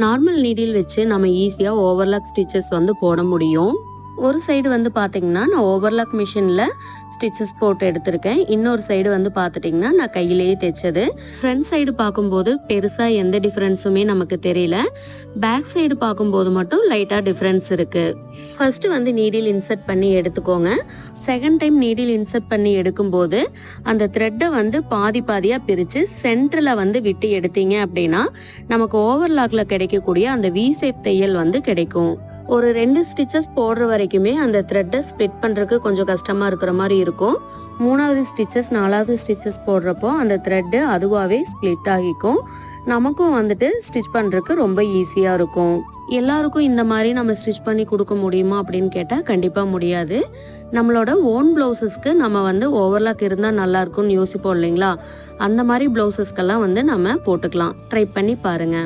Normal needle வச்சு நம்ம ஈஸியா ஓவர்லாக் ஸ்டிச்சஸ் வந்து போட முடியும். ஒரு சைடு வந்து பாத்தீங்கன்னா நான் ஓவர்லாக் மிஷின்ல ஸ்டிச்சஸ் போட்டு எடுத்திருக்கேன். இன்னொரு சைடு வந்து பாத்துட்டீங்கன்னா நான் கையிலேயே தைச்சது. ஃப்ரண்ட் சைடு பார்க்கும்போது பெருசா எந்த டிஃபரன்ஸுமே நமக்கு தெரியல. பேக் சைடு பார்க்கும்போது மட்டும் லைட்டா டிஃபரன்ஸ் இருக்கு. ஃபர்ஸ்ட் வந்து நீடில் இன்சர்ட் பண்ணி எடுத்துக்கோங்க. செகண்ட் டைம் நீடில் இன்சர்ட் பண்ணி எடுக்கும்போது அந்த த்ரெட்டை வந்து பாதி பாதியா பிரிச்சு சென்டர்ல வந்து விட்டு எடுத்தீங்க அப்படின்னா நமக்கு ஓவர்லாக்ல கிடைக்கக்கூடிய அந்த வி ஷேப் தையல் வந்து கிடைக்கும். ஒரு 2 ஸ்டிச்சஸ் போடுற வரைக்குமே அந்த த்ரெட்டை ஸ்ப்ளிட் பண்றதுக்கு கொஞ்சம் கஷ்டமா இருக்கிற மாதிரி இருக்கும். 3வது ஸ்டிச்சஸ் 4வது ஸ்டிச்சஸ் போடுறப்போ அந்த த்ரெட்டு அதுவாகவே ஸ்ப்ளிட் ஆகிக்கும். நமக்கும் வந்துட்டு ஸ்டிச் பண்றதுக்கு ரொம்ப ஈஸியா இருக்கும். எல்லாருக்கும் இந்த மாதிரி நம்ம ஸ்டிச் பண்ணி கொடுக்க முடியுமா அப்படின்னு கேட்டா கண்டிப்பா முடியாது. நம்மளோட ஓன் பிளவுசஸ்க்கு நம்ம வந்து ஓவர்லாக் இருந்தா நல்லா இருக்கும்னு யோசிப்போம் இல்லைங்களா? அந்த மாதிரி பிளவுசஸ்க்கெல்லாம் வந்து நம்ம போட்டுக்கலாம். ட்ரை பண்ணி பாருங்க.